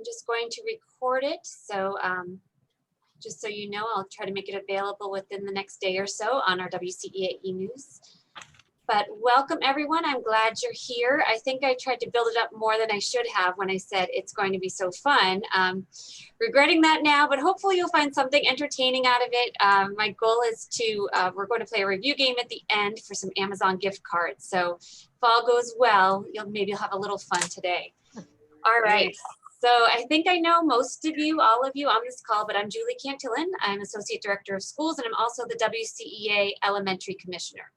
I'm just going to record it. So just so you know, I'll try to make it available within the next day or so on our WCEA e-news. But welcome everyone, I'm glad you're here. I think I tried to build it up more than I should have when I said it's going to be so fun. Regretting that now, but hopefully you'll find something entertaining out of it. My goal is to, we're going to play a review game at the end for some Amazon gift cards. So if all goes well, maybe you'll have a little fun today. All right. So I think I know most of you, all of you on this call, but I'm Julie Cantillon. I'm Associate Director of Schools, and I'm also the WCEA Elementary Commissioner.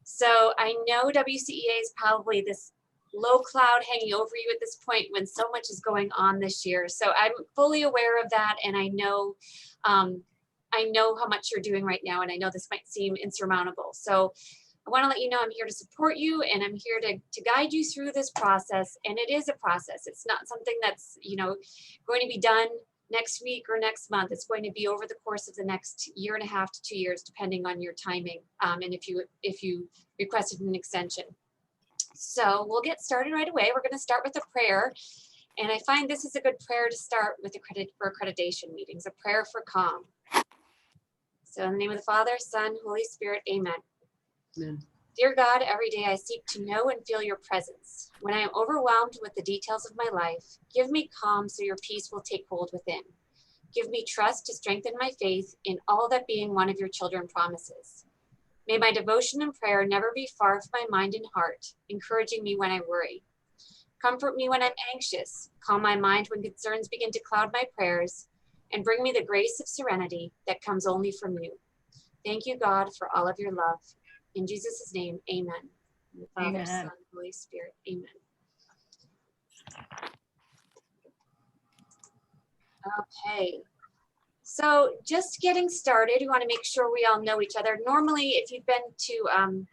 So I know WCEA is probably this low cloud hanging over you at this point when so much is going on this year. So I'm fully aware of that, and I know how much you're doing right now, and I know this might seem insurmountable. So I want to let you know I'm here to support you, and I'm here to guide you through this process. And it is a process. It's not something that's, you know, going to be done next week or next month. It's going to be over the course of the next 1.5 to 2 years, depending on your timing, and if you requested an extension. So we'll get started right away. We're going to start with a prayer, and I find this is a good prayer to start with for accreditation meetings, a prayer for calm. So in the name of the Father, Son, Holy Spirit, amen. Amen. Dear God, every day I seek to know and feel your presence. When I am overwhelmed with the details of my life, give me calm so your peace will take hold within. Give me trust to strengthen my faith in all that being one of your children promises. May my devotion and prayer never be far from my mind and heart, encouraging me when I worry. Comfort me when I'm anxious, calm my mind when concerns begin to cloud my prayers, and bring me the grace of serenity that comes only from you. Thank you, God, for all of your love. In Jesus' name, amen. In the Father, amen. Son, Holy Spirit, amen. Okay, so just getting started, we want to make sure we all know each other. Normally, if you've been to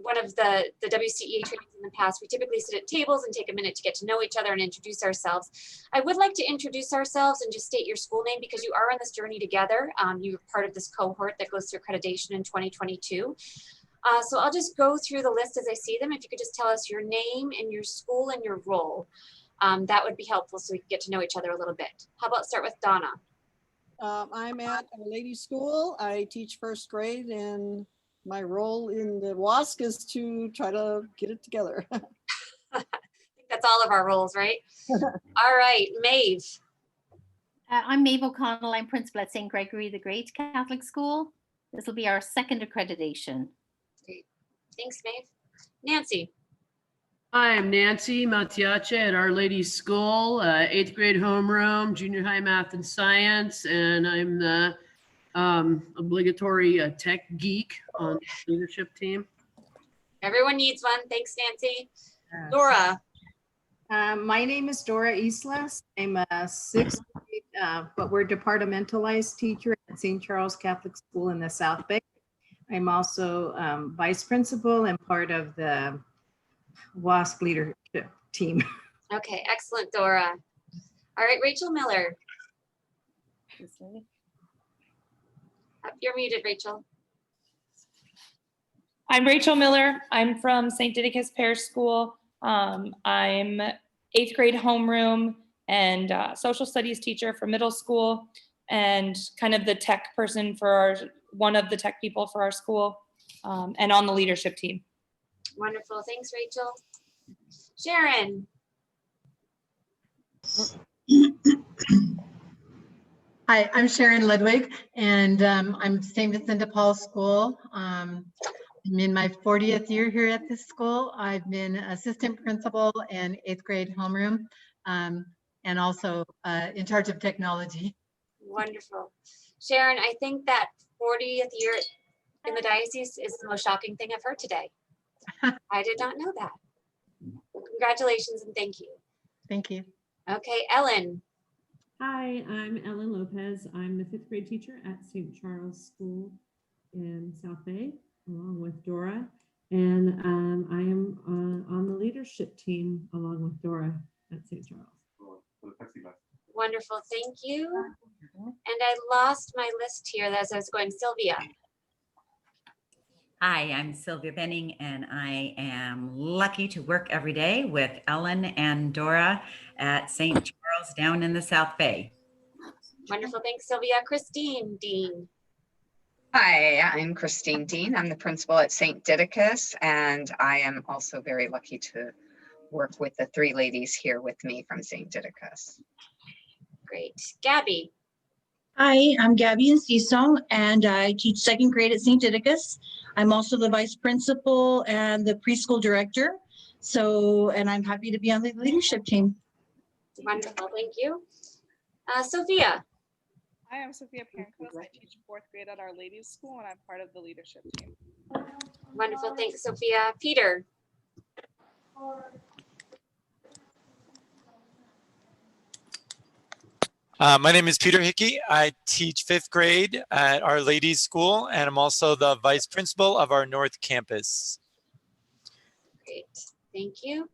one of the WCEA trainings in the past, we typically sit at tables and take a minute to get to know each other and introduce ourselves. I would like to introduce ourselves and just state your school name because you are on this journey together. You're part of this cohort that goes through accreditation in 2022. So I'll just go through the list as I see them. If you could just tell us your name and your school and your role, that would be helpful so we can get to know each other a little bit. How about start with Donna? I'm at a ladies' school. I teach first grade, and my role in the WASC is to try to get it together. I think that's all of our roles, right? All right, Maeve. I'm Maeve O'Connell. I'm principal at St. Gregory the Great Catholic School. This will be our second accreditation. Great. Thanks, Maeve. Nancy. I'm Nancy Matiace at Our Lady's School, 8th grade homeroom, junior high math and science, and I'm the obligatory tech geek on the leadership team. Everyone needs one. Thanks, Nancy. Yes. Dora. My name is Dora Islas. I'm a 6th grade, but we're departmentalized teacher at St. Charles Catholic School in the South Bay. I'm also vice principal and part of the WASC leadership team. Okay, excellent, Dora. All right, Rachel Miller. You're muted, Rachel. I'm Rachel Miller. I'm from St. Didicus Parish School. I'm 8th grade homeroom and social studies teacher for middle school, and kind of the tech person for one of the tech people for our school, and on the leadership team. Wonderful. Thanks, Rachel. Sharon. Hi, I'm Sharon Ludwig, and I'm St. Vincent de Paul School. I'm in my 40th year here at this school. I've been assistant principal and 8th grade homeroom, and also in charge of technology. Wonderful. Sharon, I think that 40th year in the diocese is the most shocking thing I've heard today. I did not know that. Well, congratulations and thank you. Thank you. Okay, Ellen. Hi, I'm Ellen Lopez. I'm the 5th grade teacher at St. Charles School in South Bay, along with Dora. And I am on the leadership team along with Dora at St. Charles. Wonderful, thank you. And I lost my list here as I was going. Sylvia. Hi, I'm Sylvia Benning, and I am lucky to work every day with Ellen and Dora at St. Charles down in the South Bay. Wonderful. Thanks, Sylvia. Christine Dean. Hi, I'm Christine Dean. I'm the principal at St. Didacus, and I am also very lucky to work with the three ladies here with me from St. Didacus. Great. Gabby. Hi, I'm Gabby Enciso, and I teach second grade at St. Didacus. I'm also the vice principal and the preschool director. And I'm happy to be on the leadership team. Wonderful. Thank you. Sophia. Hi, I'm Sophia Pankos. I teach fourth grade at Our Lady's School, and I'm part of the leadership team. Wonderful. Thanks, Sophia. Peter. My name is Peter Hickey. I teach fifth grade at Our Lady's School, and I'm also the vice principal of our North Campus. Great. Thank you.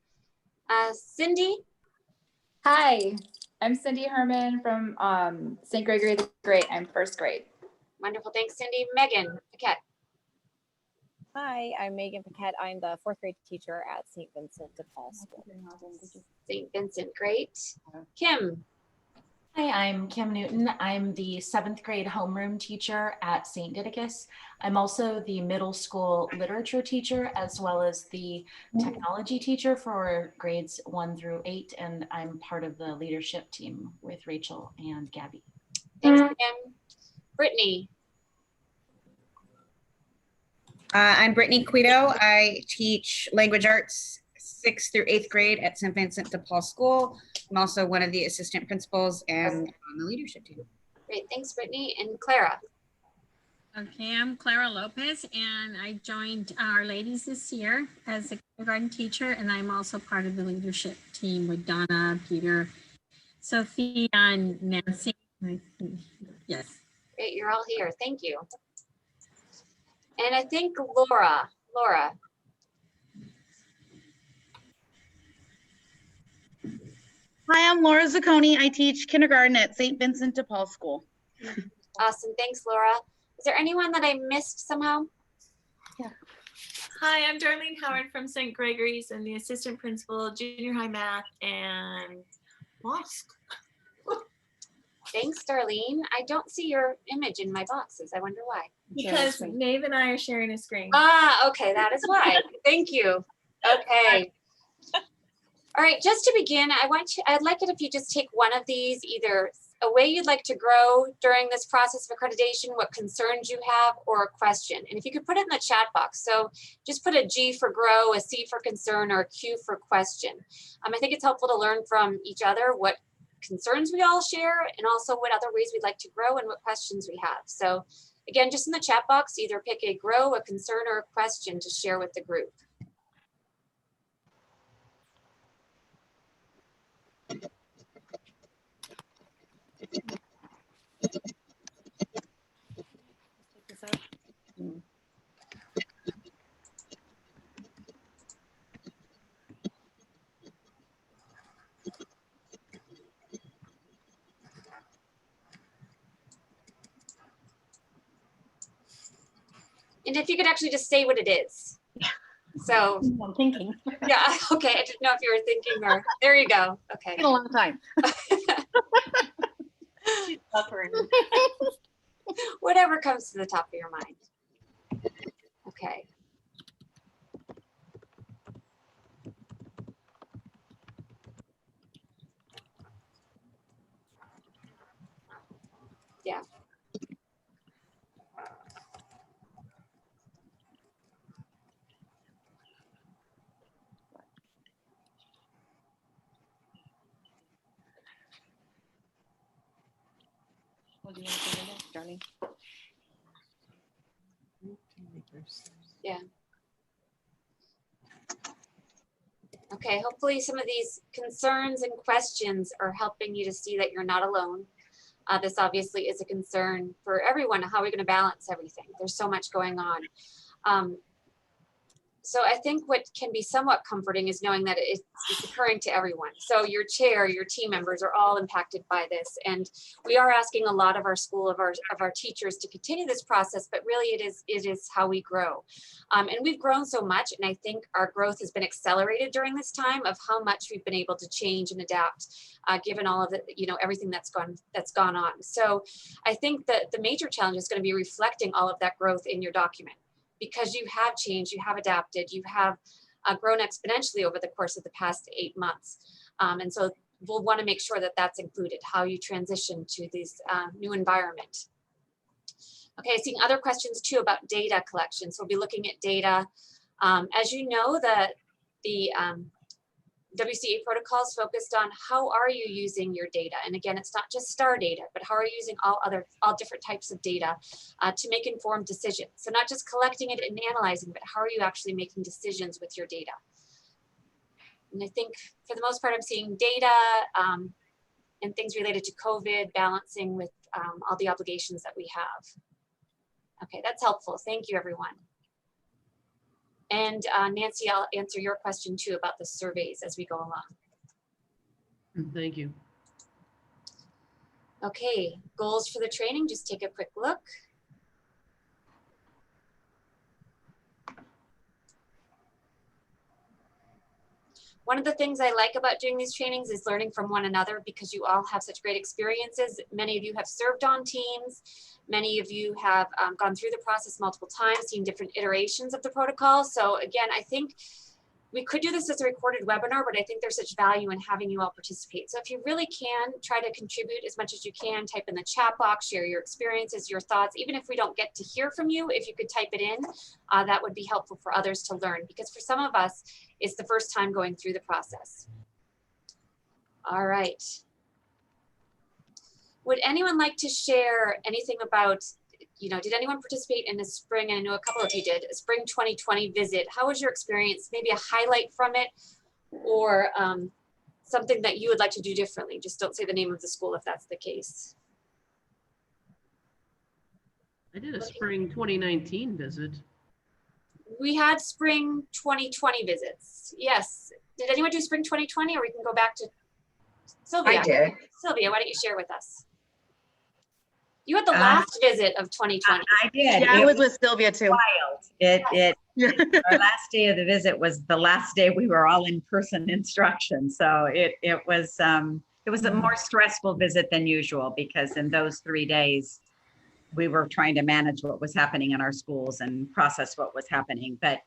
Cindy. Hi, I'm Cindy Herman from St. Gregory the Great. I'm first grade. Wonderful. Thanks, Cindy. Megan Paquette. Hi, I'm Megan Paquette. I'm the fourth grade teacher at St. Vincent de Paul School. St. Vincent. Great. Kim. Hi, I'm Kim Newton. I'm the seventh grade homeroom teacher at St. Didacus. I'm also the middle school literature teacher as well as the technology teacher for grades 1 through 8, and I'm part of the leadership team with Rachel and Gabby. Thanks, Kim. Brittany. I'm Brittany Quito. I teach language arts 6th through 8th grade at St. Vincent de Paul School. I'm also one of the assistant principals and on the leadership team. Great, thanks, Brittany. And Clara. Okay, I'm Clara Lopez, and I joined Our Ladies this year as a kindergarten teacher, and I'm also part of the leadership team with Donna, Peter, Sophia, and Nancy. Yes. Great, you're all here. Thank you. And I think Laura. Hi, I'm Laura Zacconi. I teach kindergarten at St. Vincent de Paul School. Awesome. Thanks, Laura. Is there anyone that I missed somehow? Yeah. Hi, I'm Darlene Howard from St. Gregory's and the assistant principal, junior high math and WASC. Thanks, Darlene. I don't see your image in my boxes. I wonder why. Because Maeve and I are sharing a screen. Ah, okay, that is why. Thank you. Okay. All right, just to begin, I'd like it if you just take one of these, either a way you'd like to grow during this process of accreditation, what concerns you have, or a question. And if you could put it in the chat box. So just put a G for grow, a C for concern, or a Q for question. I think it's helpful to learn from each other what concerns we all share, and also what other ways we'd like to grow and what questions we have. So again, just in the chat box, either pick a grow, a concern, or a question to share with the group. And if you could actually just say what it is. So I'm thinking. Yeah, okay. I didn't know if you were thinking or there you go. Okay. It's been a long time. Whatever comes to the top of your mind. Okay. Yeah. What do you want to do next, Darlene? Yeah. Okay, hopefully some of these concerns and questions are helping you to see that you're not alone. This obviously is a concern for everyone. How are we going to balance everything? There's so much going on. So I think what can be somewhat comforting is knowing that it's occurring to everyone. So your chair, your team members are all impacted by this. And we are asking a lot of our school, of our teachers to continue this process, but really it is how we grow. And we've grown so much, and I think our growth has been accelerated during this time of how much we've been able to change and adapt, given all of the, everything that's gone on. So I think that the major challenge is going to be reflecting all of that growth in your document, because you have changed, you have adapted, you have grown exponentially over the course of the past 8 months. And so we'll want to make sure that that's included, how you transition to this new environment. Okay, seeing other questions too about data collection. So we'll be looking at data. As you know, the WCEA protocols focused on how are you using your data? And again, it's not just STAR data, but how are you using all different types of data to make informed decisions? So not just collecting it and analyzing, but how are you actually making decisions with your data? And I think for the most part, I'm seeing data and things related to COVID balancing with all the obligations that we have. Okay, that's helpful. Thank you, everyone. And Nancy, I'll answer your question too about the surveys as we go along. Thank you. Okay, goals for the training, just take a quick look. One of the things I like about doing these trainings is learning from one another, because you all have such great experiences. Many of you have served on teams. Many of you have gone through the process multiple times, seen different iterations of the protocol. So again, I think we could do this as a recorded webinar, but I think there's such value in having you all participate. So if you really can, try to contribute as much as you can, type in the chat box, share your experiences, your thoughts. Even if we don't get to hear from you, if you could type it in, that would be helpful for others to learn, because for some of us, it's the first time going through the process. All right. Would anyone like to share anything about, did anyone participate in the spring? And I know a couple of you did, a spring 2020 visit. How was your experience? Maybe a highlight from it, or something that you would like to do differently. Just don't say the name of the school if that's the case. I did a spring 2019 visit. We had spring 2020 visits. Yes. Did anyone do spring 2020, or we can go back to Sylvia? I did. Sylvia, why don't you share with us? You had the last visit of 2020. I did. Yeah, I was with Sylvia too. Wild. Our last day of the visit was the last day we were all in person instruction. So it was a more stressful visit than usual, because in those 3 days we were trying to manage what was happening in our schools and process what was happening. But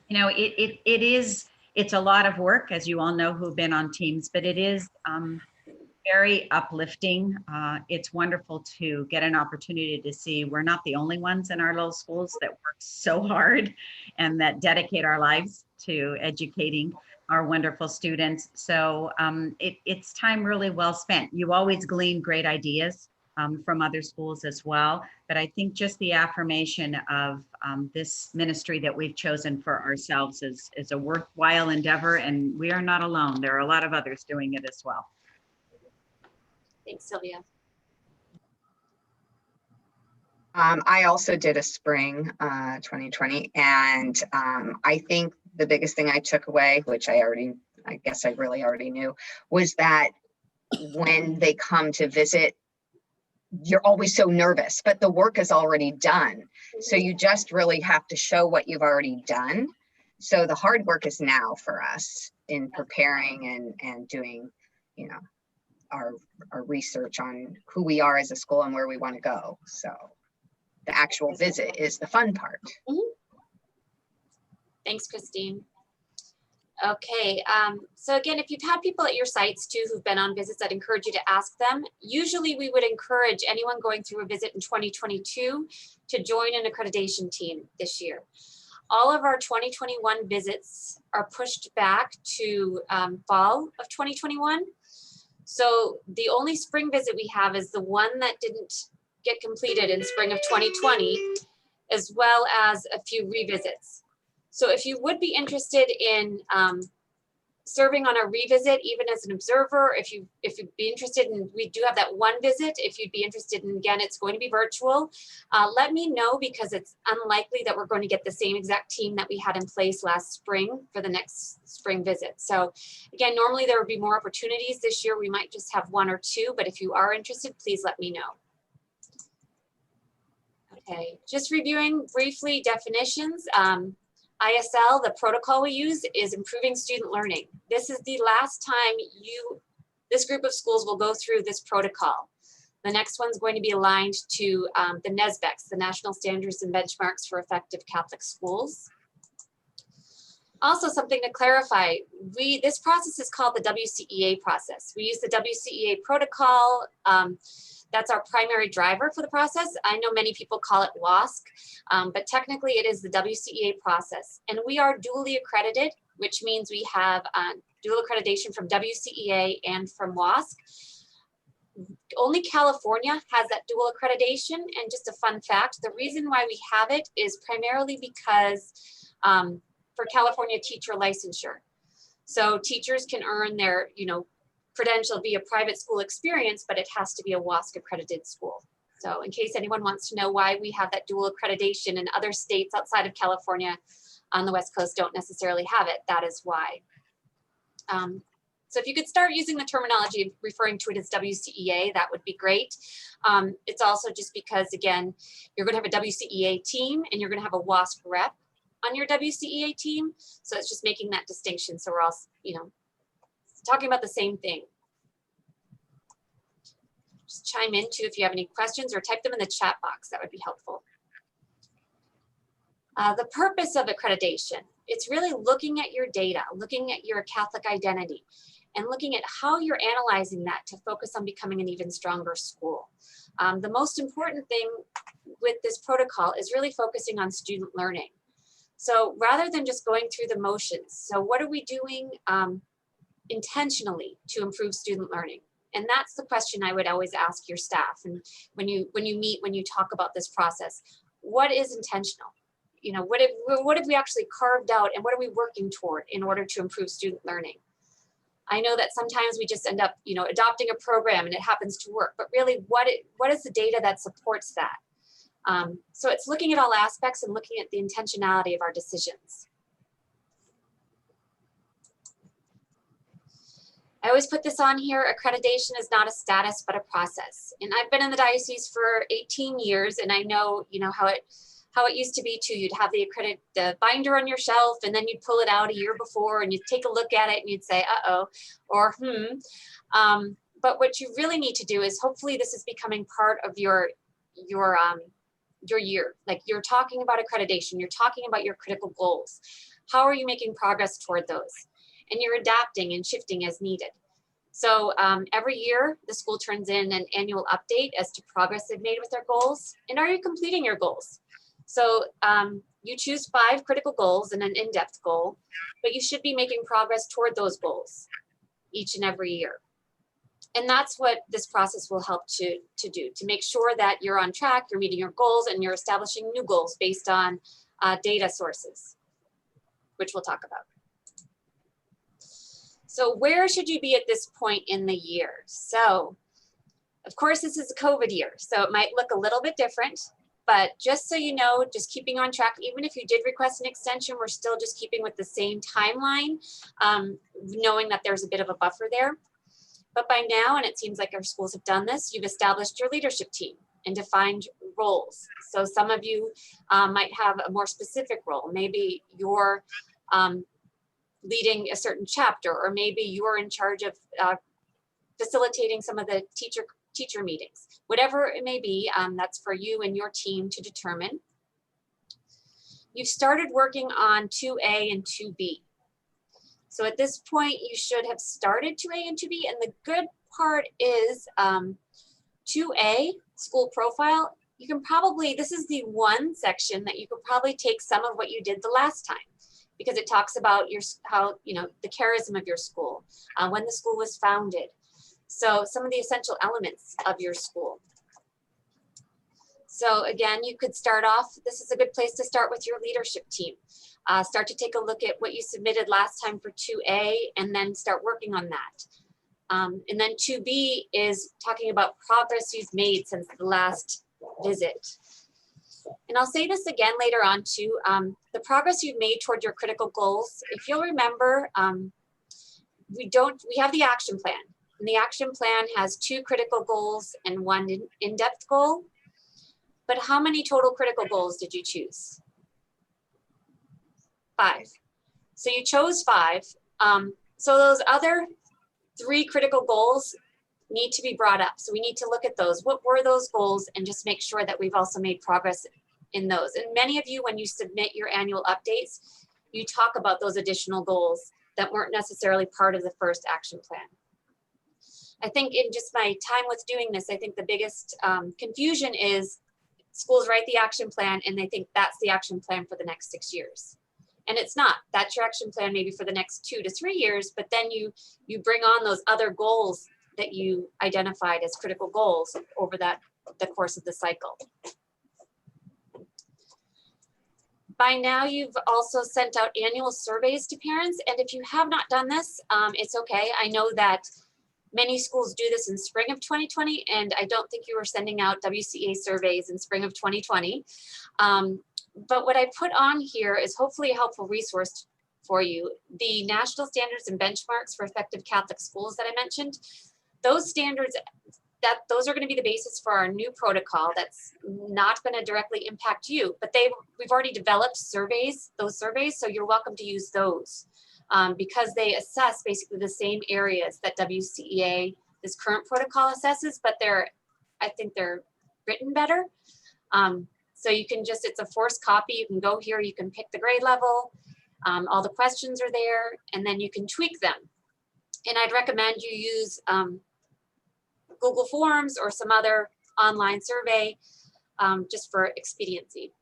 it's a lot of work, as you all know who've been on teams, but it is very uplifting. It's wonderful to get an opportunity to see we're not the only ones in our little schools that work so hard and that dedicate our lives to educating our wonderful students. So it's time really well spent. You always glean great ideas from other schools as well. But I think just the affirmation of this ministry that we've chosen for ourselves is a worthwhile endeavor, and we are not alone. There are a lot of others doing it as well. Thanks, Sylvia. I also did a spring 2020, and I think the biggest thing I took away, which I guess I really already knew, was that when they come to visit, you're always so nervous, but the work is already done. So you just really have to show what you've already done. So the hard work is now for us in preparing and doing, our research on who we are as a school and where we want to go. So the actual visit is the fun part. Thanks, Christine. Okay, so again, if you've had people at your sites too who've been on visits, I'd encourage you to ask them. Usually we would encourage anyone going through a visit in 2022 to join an accreditation team this year. All of our 2021 visits are pushed back to fall of 2021. So the only spring visit we have is the one that didn't get completed in spring of 2020, as well as a few revisits. So if you would be interested in serving on a revisit, even as an observer, if you'd be interested in, we do have that one visit. If you'd be interested in, again, it's going to be virtual. Let me know, because it's unlikely that we're going to get the same exact team that we had in place last spring for the next spring visit. So again, normally there would be more opportunities. This year we might just have 1 or 2, but if you are interested, please let me know. Okay, just reviewing briefly definitions. ISL, the protocol we use, is improving student learning. This is the last time this group of schools will go through this protocol. The next one's going to be aligned to the NSBECS, the National Standards and Benchmarks for Effective Catholic Schools. Also, something to clarify, this process is called the WCEA process. We use the WCEA protocol. That's our primary driver for the process. I know many people call it WASC, but technically it is the WCEA process. And we are dually accredited, which means we have dual accreditation from WCEA and from WASC. Only California has that dual accreditation. And just a fun fact, the reason why we have it is primarily because for California teacher licensure. So teachers can earn their, credential via private school experience, but it has to be a WASC accredited school. So in case anyone wants to know why we have that dual accreditation and other states outside of California on the West Coast don't necessarily have it, that is why. So if you could start using the terminology of referring to it as WCEA, that would be great. It's also just because, again, you're going to have a WCEA team and you're going to have a WASC rep on your WCEA team. So it's just making that distinction. So we're all, talking about the same thing. Just chime in too if you have any questions, or type them in the chat box. That would be helpful. The purpose of accreditation, it's really looking at your data, looking at your Catholic identity, and looking at how you're analyzing that to focus on becoming an even stronger school. The most important thing with this protocol is really focusing on student learning. So rather than just going through the motions, so what are we doing intentionally to improve student learning? And that's the question I would always ask your staff. And when you talk about this process, what is intentional? What have we actually carved out, and what are we working toward in order to improve student learning? I know that sometimes we just end up, adopting a program and it happens to work, but really what is the data that supports that? So it's looking at all aspects and looking at the intentionality of our decisions. I always put this on here, accreditation is not a status, but a process. And I've been in the diocese for 18 years, and I know, how it used to be too. You'd have the binder on your shelf, and then you'd pull it out a year before and you'd take a look at it and you'd say, uh-oh, or but what you really need to do is, hopefully this is becoming part of your year. Like, you're talking about accreditation, you're talking about your critical goals. How are you making progress toward those? And you're adapting and shifting as needed. So every year, the school turns in an annual update as to progress they've made with their goals. And are you completing your goals? So you choose 5 critical goals and an in-depth goal, but you should be making progress toward those goals each and every year. And that's what this process will help to do, to make sure that you're on track, you're meeting your goals, and you're establishing new goals based on data sources, which we'll talk about. So where should you be at this point in the year? So, of course, this is a COVID year, so it might look a little bit different, but just so you know, just keeping on track, even if you did request an extension, we're still just keeping with the same timeline, knowing that there's a bit of a buffer there. But by now, and it seems like our schools have done this, you've established your leadership team and defined roles. So some of you might have a more specific role. Maybe you're leading a certain chapter, or maybe you're in charge of facilitating some of the teacher meetings. Whatever it may be, that's for you and your team to determine. You've started working on 2A and 2B. So at this point, you should have started 2A and 2B, and the good part is 2A, school profile, you can probably, this is the one section that you could probably take some of what you did the last time, because it talks about the charism of your school, when the school was founded. So some of the essential elements of your school. So again, you could start off, this is a good place to start with your leadership team. Start to take a look at what you submitted last time for 2A and then start working on that. And then 2B is talking about progress you've made since the last visit. And I'll say this again later on too, the progress you've made toward your critical goals. If you'll remember, we have the action plan. And the action plan has 2 critical goals and 1 in-depth goal. But how many total critical goals did you choose? 5. So you chose 5. So those other 3 critical goals need to be brought up. So we need to look at those. What were those goals? And just make sure that we've also made progress in those. And many of you, when you submit your annual updates, you talk about those additional goals that weren't necessarily part of the first action plan. I think in just my time with doing this, I think the biggest confusion is schools write the action plan and they think that's the action plan for the next 6 years. And it's not. That's your action plan maybe for the next 2 to 3 years, but then you bring on those other goals that you identified as critical goals over the course of the cycle. By now, you've also sent out annual surveys to parents. And if you have not done this, it's okay. I know that many schools do this in spring of 2020, and I don't think you were sending out WCEA surveys in spring of 2020. But what I put on here is hopefully a helpful resource for you. The national standards and benchmarks for effective Catholic schools that I mentioned, those standards, those are going to be the basis for our new protocol that's not going to directly impact you, but we've already developed those surveys, so you're welcome to use those because they assess basically the same areas that WCEA, this current protocol assesses, but I think they're written better. So you can just, it's a forced copy. You can go here, you can pick the grade level, all the questions are there, and then you can tweak them. And I'd recommend you use Google Forms or some other online survey just for expediency.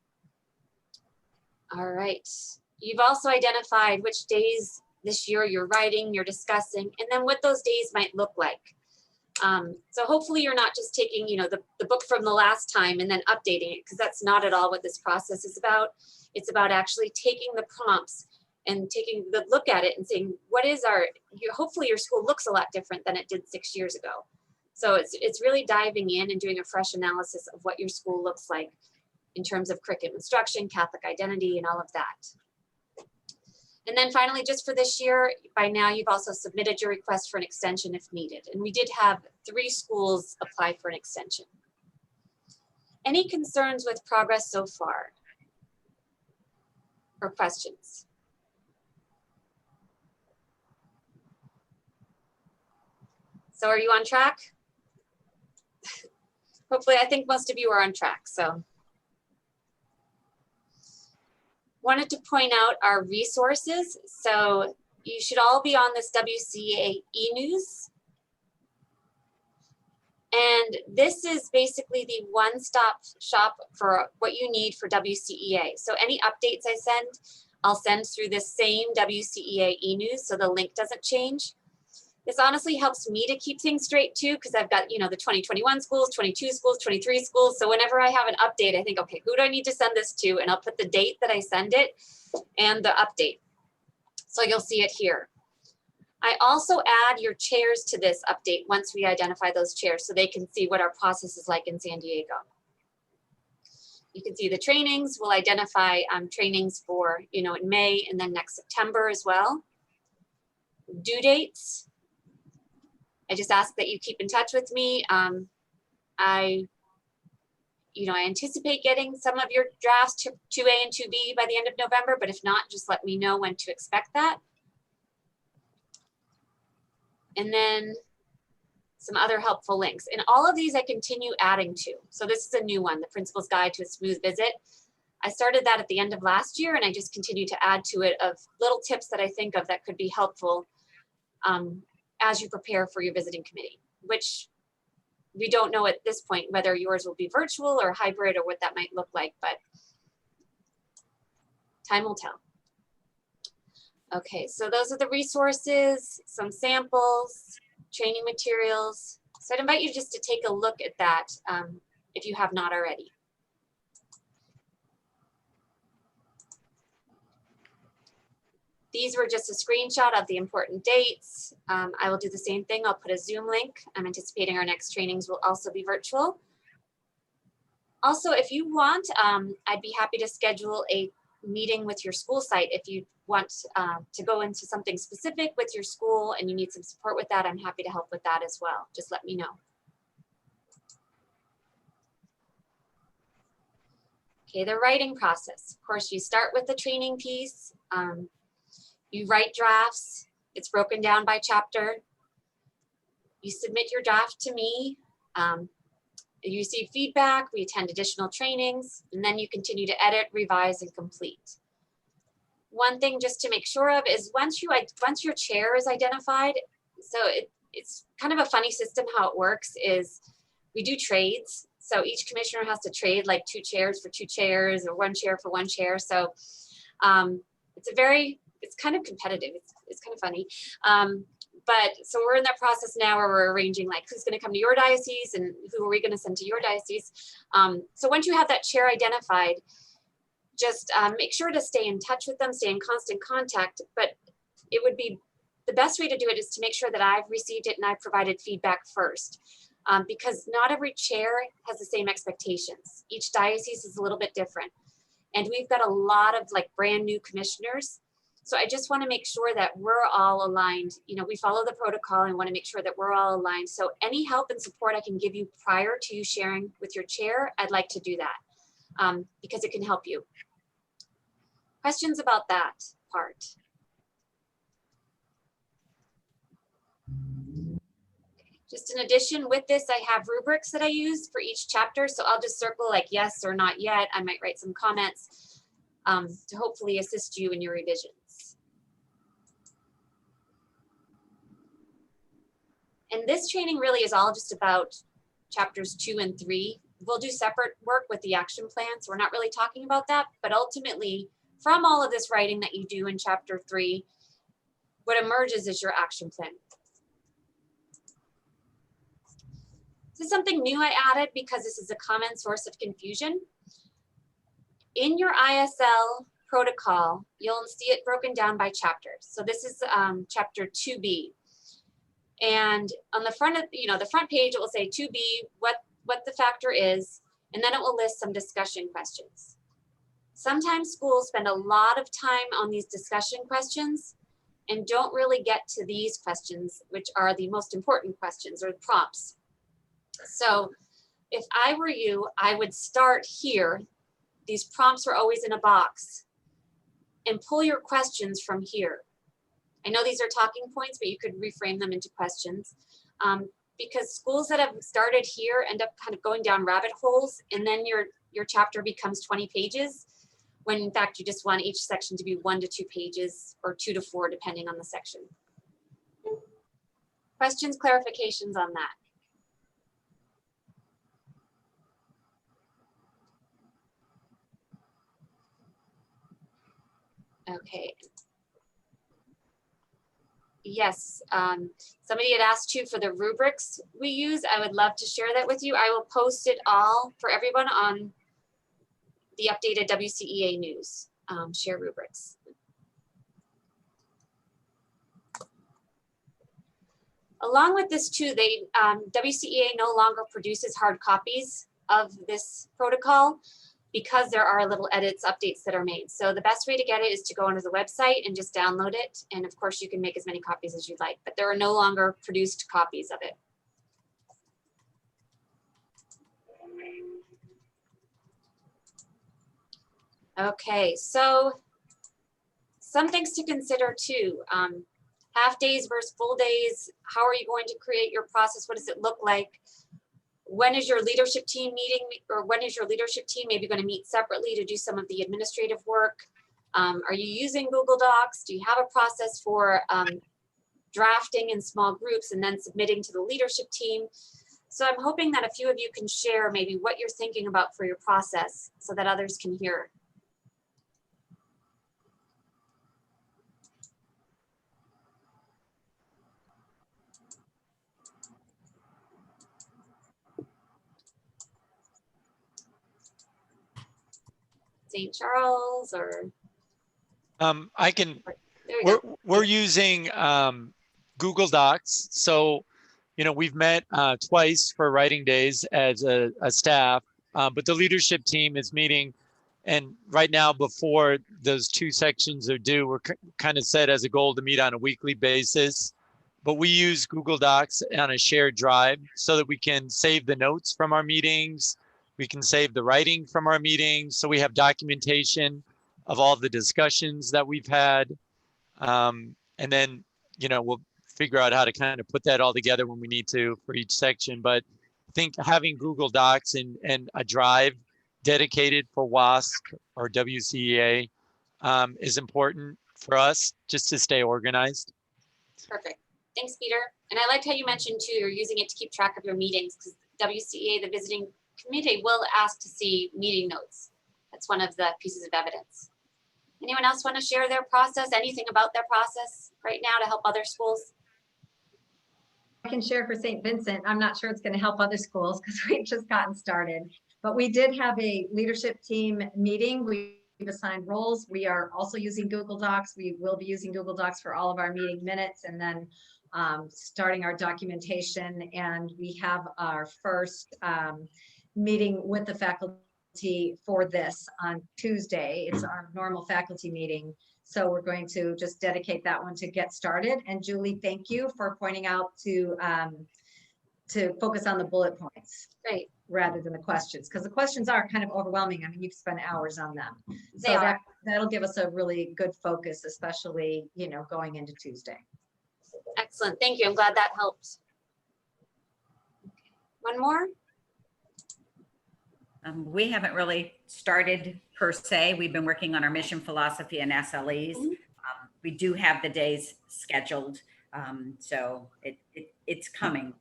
All right. You've also identified which days this year you're writing, you're discussing, and then what those days might look like. So hopefully you're not just taking, the book from the last time and then updating it, because that's not at all what this process is about. It's about actually taking the prompts and taking the look at it and saying, what is hopefully your school looks a lot different than it did 6 years ago. So it's really diving in and doing a fresh analysis of what your school looks like in terms of curriculum instruction, Catholic identity, and all of that. And then finally, just for this year, by now you've also submitted your request for an extension if needed. And we did have 3 schools apply for an extension. Any concerns with progress so far? Or questions? So are you on track? Hopefully, I think most of you are on track, so. Wanted to point out our resources. So you should all be on this WCEA e-news. And this is basically the one-stop shop for what you need for WCEA. So any updates I send, I'll send through this same WCEA e-news, so the link doesn't change. This honestly helps me to keep things straight too, because I've got, the 2021 schools, 22 schools, 23 schools. So whenever I have an update, I think, okay, who do I need to send this to? And I'll put the date that I send it and the update. So you'll see it here. I also add your chairs to this update once we identify those chairs so they can see what our process is like in San Diego. You can see the trainings. We'll identify trainings for, in May and then next September as well. Due dates. I just ask that you keep in touch with me. I anticipate getting some of your drafts to 2A and 2B by the end of November, but if not, just let me know when to expect that. And then some other helpful links. And all of these I continue adding to. So this is a new one, the Principal's Guide to a Smooth Visit. I started that at the end of last year, and I just continue to add to it of little tips that I think of that could be helpful as you prepare for your visiting committee, which we don't know at this point whether yours will be virtual or hybrid or what that might look like, but time will tell. Okay, so those are the resources, some samples, training materials. So I'd invite you just to take a look at that if you have not already. These were just a screenshot of the important dates. I will do the same thing. I'll put a Zoom link. I'm anticipating our next trainings will also be virtual. Also, if you want, I'd be happy to schedule a meeting with your school site. If you want to go into something specific with your school and you need some support with that, I'm happy to help with that as well. Just let me know. Okay, the writing process. Of course, you start with the training piece. You write drafts. It's broken down by chapter. You submit your draft to me. You receive feedback. We attend additional trainings, and then you continue to edit, revise, and complete. One thing just to make sure of is once your chair is identified, so it's kind of a funny system how it works is we do trades. So each commissioner has to trade like 2 chairs for 2 chairs or 1 chair for 1 chair. So it's kind of competitive. It's kind of funny. But so we're in that process now where we're arranging like who's going to come to your diocese and who are we going to send to your diocese. So once you have that chair identified, just make sure to stay in touch with them, stay in constant contact. But it would be the best way to do it is to make sure that I've received it and I've provided feedback first. Because not every chair has the same expectations. Each diocese is a little bit different. And we've got a lot of like brand new commissioners. So I just want to make sure that we're all aligned. You know, we follow the protocol and want to make sure that we're all aligned. So any help and support I can give you prior to you sharing with your chair, I'd like to do that because it can help you. Questions about that part? Just in addition with this, I have rubrics that I use for each chapter. So I'll just circle like yes or not yet. I might write some comments to hopefully assist you in your revisions. And this training really is all just about chapters 2 and 3. We'll do separate work with the action plan. So we're not really talking about that, but ultimately from all of this writing that you do in chapter 3, what emerges is your action plan. This is something new I added because this is a common source of confusion. In your ISL protocol, you'll see it broken down by chapters. So this is chapter 2B. And on the front of, the front page, it will say 2B, what the factor is, and then it will list some discussion questions. Sometimes schools spend a lot of time on these discussion questions and don't really get to these questions, which are the most important questions or prompts. So if I were you, I would start here. These prompts are always in a box and pull your questions from here. I know these are talking points, but you could reframe them into questions because schools that have started here end up kind of going down rabbit holes and then your chapter becomes 20 pages when in fact you just want each section to be 1 to 2 pages or 2 to 4 depending on the section. Questions, clarifications on that? Okay. Yes, somebody had asked too for the rubrics we use. I would love to share that with you. I will post it all for everyone on the updated WCEA news, share rubrics. Along with this too, WCEA no longer produces hard copies of this protocol because there are little edits, updates that are made. So the best way to get it is to go onto the website and just download it. And of course you can make as many copies as you'd like, but there are no longer produced copies of it. Okay, so some things to consider too. Half days versus full days. How are you going to create your process? What does it look like? When is your leadership team meeting, or when is your leadership team maybe going to meet separately to do some of the administrative work? Are you using Google Docs? Do you have a process for drafting in small groups and then submitting to the leadership team? So I'm hoping that a few of you can share maybe what you're thinking about for your process so that others can hear. St. Charles or? I can We're using Google Docs. So, we've met twice for writing days as a staff, but the leadership team is meeting. And right now, before those 2 sections are due, we're kind of set as a goal to meet on a weekly basis. But we use Google Docs on a shared drive so that we can save the notes from our meetings. We can save the writing from our meetings. So we have documentation of all the discussions that we've had. And then, we'll figure out how to kind of put that all together when we need to for each section. But I think having Google Docs and a drive dedicated for WASC or WCEA is important for us just to stay organized. Perfect. Thanks, Peter. And I liked how you mentioned too, you're using it to keep track of your meetings, because WCEA, the visiting committee, will ask to see meeting notes. That's one of the pieces of evidence. Anyone else want to share their process, anything about their process right now to help other schools? I can share for St. Vincent. I'm not sure it's going to help other schools because we've just gotten started. But we did have a leadership team meeting. We've assigned roles. We are also using Google Docs. We will be using Google Docs for all of our meeting minutes, and then starting our documentation. And we have our first meeting with the faculty for this on Tuesday. It's our normal faculty meeting. So we're going to just dedicate that one to get started. And Julie, thank you for pointing out to focus on the bullet points. Great. Rather than the questions, because the questions are kind of overwhelming. I mean, you've spent hours on them. They So are. that'll give us a really good focus, especially, going into Tuesday. Excellent. Thank you. I'm glad that helped. One more. We haven't really started per se. We've been working on our mission philosophy and SLEs. We do have the days scheduled, so it's coming.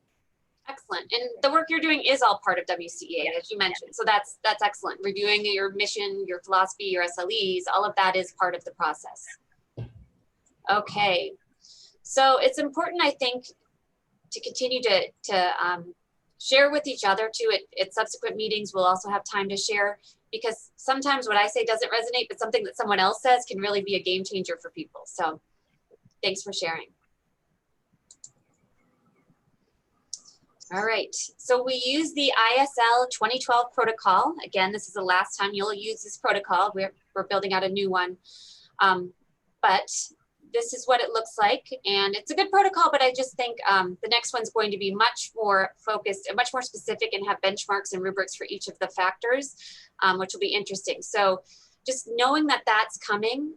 Excellent. And the work you're doing is all part of WCEA, as you mentioned. So that's excellent. Reviewing your mission, your philosophy, your SLEs, all of that is part of the process. Okay. So it's important, I think, to continue to share with each other too. At subsequent meetings, we'll also have time to share, because sometimes what I say doesn't resonate, but something that someone else says can really be a game changer for people. So thanks for sharing. All right, so we use the ISL 2012 protocol. Again, this is the last time you'll use this protocol. We're building out a new one. But this is what it looks like. And it's a good protocol, but I just think the next one's going to be much more focused and much more specific and have benchmarks and rubrics for each of the factors, which will be interesting. So just knowing that that's coming,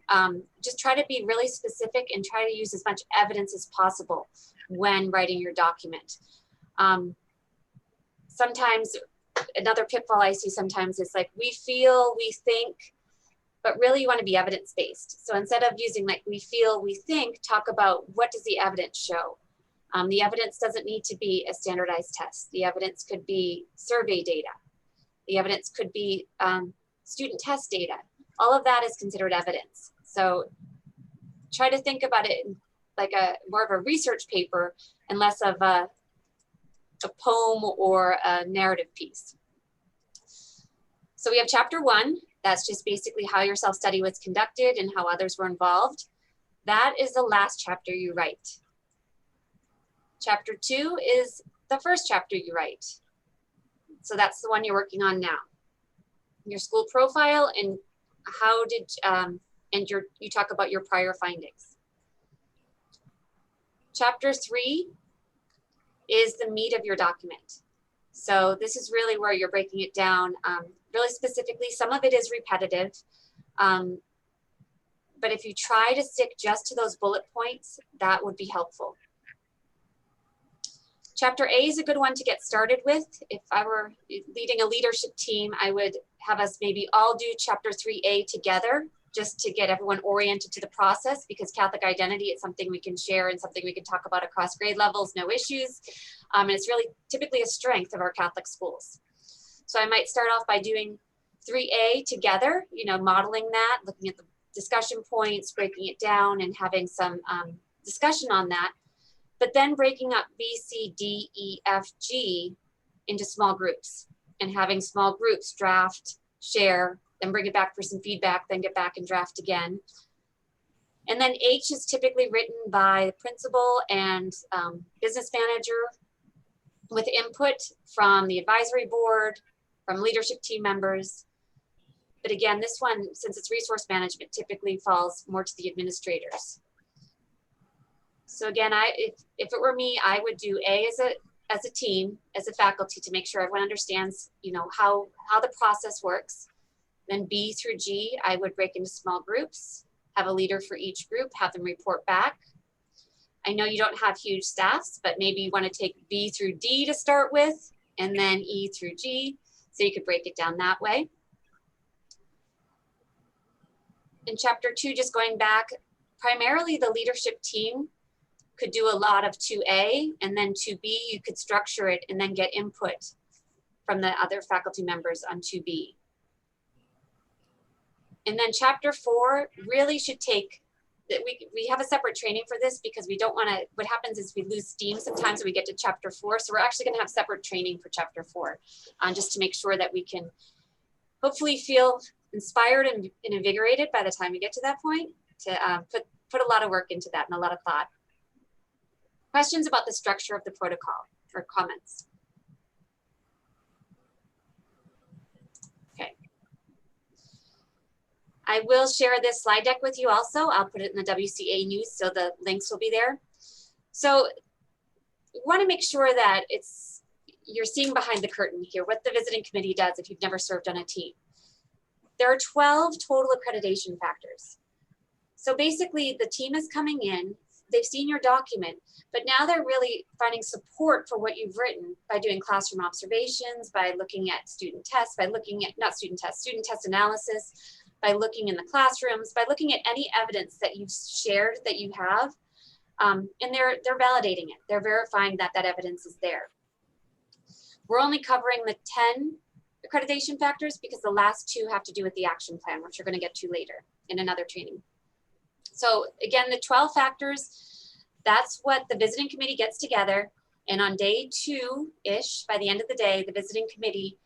just try to be really specific and try to use as much evidence as possible when writing your document. Sometimes another pitfall I see sometimes is like, we feel, we think, but really you want to be evidence-based. So instead of using like we feel, we think, talk about what does the evidence show? The evidence doesn't need to be a standardized test. The evidence could be survey data. The evidence could be student test data. All of that is considered evidence. So try to think about it like more of a research paper and less of a poem or a narrative piece. So we have chapter 1. That's just basically how your self-study was conducted and how others were involved. That is the last chapter you write. Chapter 2 is the first chapter you write. So that's the one you're working on now. Your school profile and how did, you talk about your prior findings. Chapter 3 is the meat of your document. So this is really where you're breaking it down really specifically. Some of it is repetitive, but if you try to stick just to those bullet points, that would be helpful. Chapter A is a good one to get started with. If I were leading a leadership team, I would have us maybe all do chapter 3A together, just to get everyone oriented to the process, because Catholic identity is something we can share and something we can talk about across grade levels, no issues. And it's really typically a strength of our Catholic schools. So I might start off by doing 3A together, modeling that, looking at the discussion points, breaking it down and having some discussion on that, but then breaking up B, C, D, E, F, G into small groups and having small groups draft, share, then bring it back for some feedback, then get back and draft again. And then H is typically written by the principal and business manager with input from the advisory board, from leadership team members. But again, this one, since it's resource management, typically falls more to the administrators. So again, if it were me, I would do A as a team, as a faculty, to make sure everyone understands, how the process works. Then B through G, I would break into small groups, have a leader for each group, have them report back. I know you don't have huge staffs, but maybe you want to take B through D to start with, and then E through G, so you could break it down that way. In chapter 2, just going back, primarily the leadership team could do a lot of 2A, and then 2B, you could structure it and then get input from the other faculty members on 2B. And then chapter 4 really should take, we have a separate training for this because we don't want to, what happens is we lose steam sometimes when we get to chapter 4. So we're actually going to have separate training for chapter 4, just to make sure that we can hopefully feel inspired and invigorated by the time we get to that point, to put a lot of work into that and a lot of thought. Questions about the structure of the protocol or comments? Okay. I will share this slide deck with you also. I'll put it in the WCEA news, so the links will be there. So you want to make sure that you're seeing behind the curtain here what the visiting committee does if you've never served on a team. There are 12 total accreditation factors. So basically the team is coming in, they've seen your document, but now they're really finding support for what you've written by doing classroom observations, by looking at student tests, by looking at, not student tests, student test analysis, by looking in the classrooms, by looking at any evidence that you've shared that you have, and they're validating it. They're verifying that that evidence is there. We're only covering the 10 accreditation factors because the last 2 have to do with the action plan, which we're going to get to later in another training. So again, the 12 factors, that's what the visiting committee gets together. And on day 2-ish, by the end of the day, the visiting committee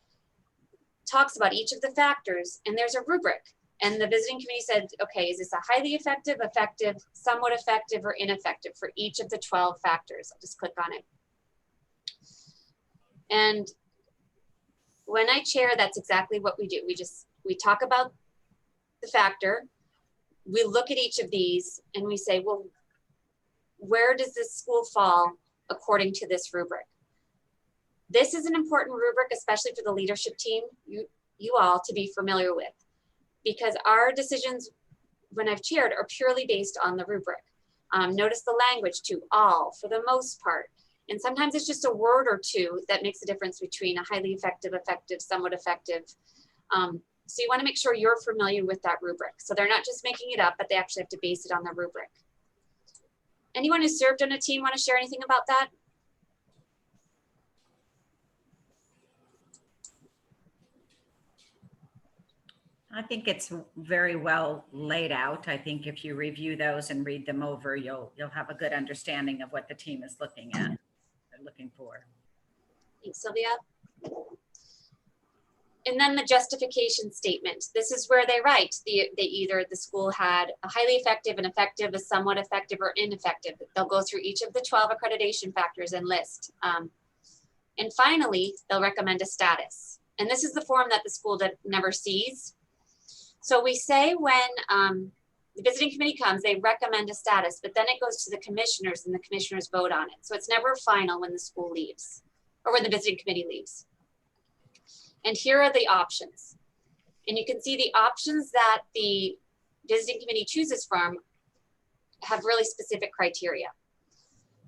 talks about each of the factors, and there's a rubric. And the visiting committee said, okay, is this a highly effective, effective, somewhat effective, or ineffective for each of the 12 factors? I'll just click on it. And when I chair, that's exactly what we do. We talk about the factor, we look at each of these, and we say, well, where does this school fall according to this rubric? This is an important rubric, especially for the leadership team, you all to be familiar with, because our decisions when I've chaired are purely based on the rubric. Notice the language to all for the most part. And sometimes it's just a word or two that makes the difference between a highly effective, effective, somewhat effective. So you want to make sure you're familiar with that rubric. So they're not just making it up, but they actually have to base it on the rubric. Anyone who served on a team want to share anything about that? I think it's very well laid out. I think if you review those and read them over, you'll have a good understanding of what the team is looking at, they're looking for. Thanks, Sylvia. And then the justification statement. This is where they write either the school had a highly effective, an effective, a somewhat effective, or ineffective. They'll go through each of the 12 accreditation factors and list. And finally, they'll recommend a status. And this is the form that the school never sees. So we say when the visiting committee comes, they recommend a status, but then it goes to the commissioners and the commissioners vote on it. So it's never final when the school leaves or when the visiting committee leaves. And here are the options. And you can see the options that the visiting committee chooses from have really specific criteria.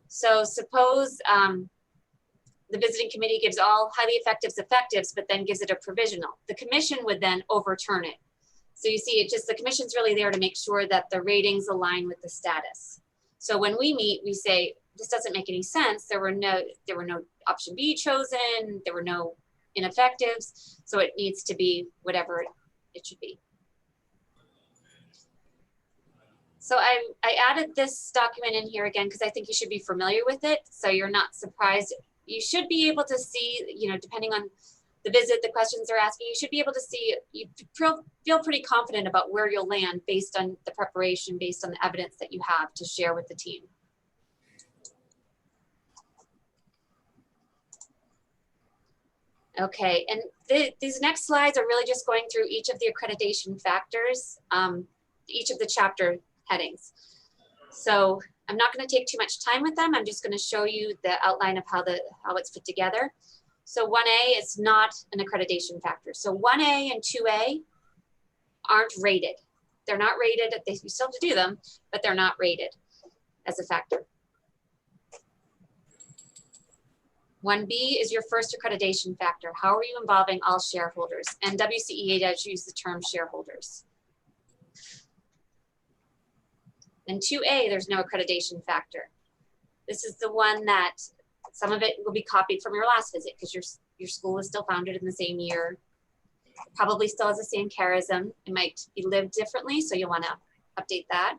So suppose the visiting committee gives all highly effectives, effectives, but then gives it a provisional. The commission would then overturn it. So you see, the commission's really there to make sure that the ratings align with the status. So when we meet, we say, this doesn't make any sense. There were no option B chosen. There were no ineffectives. So it needs to be whatever it should be. So I added this document in here again, because I think you should be familiar with it. So you're not surprised. You should be able to see, depending on the visit, the questions they're asking, you should be able to see, you feel pretty confident about where you'll land based on the preparation, based on the evidence that you have to share with the team. Okay, and these next slides are really just going through each of the accreditation factors, each of the chapter headings. So I'm not going to take too much time with them. I'm just going to show you the outline of how it's put together. So 1A is not an accreditation factor. So 1A and 2A aren't rated. They're not rated. You still have to do them, but they're not rated as a factor. 1B is your first accreditation factor. How are you involving all shareholders? And WCEA does use the term shareholders. And 2A, there's no accreditation factor. This is the one that some of it will be copied from your last visit because your school is still founded in the same year. Probably still has the same charism. It might be lived differently, so you'll want to update that.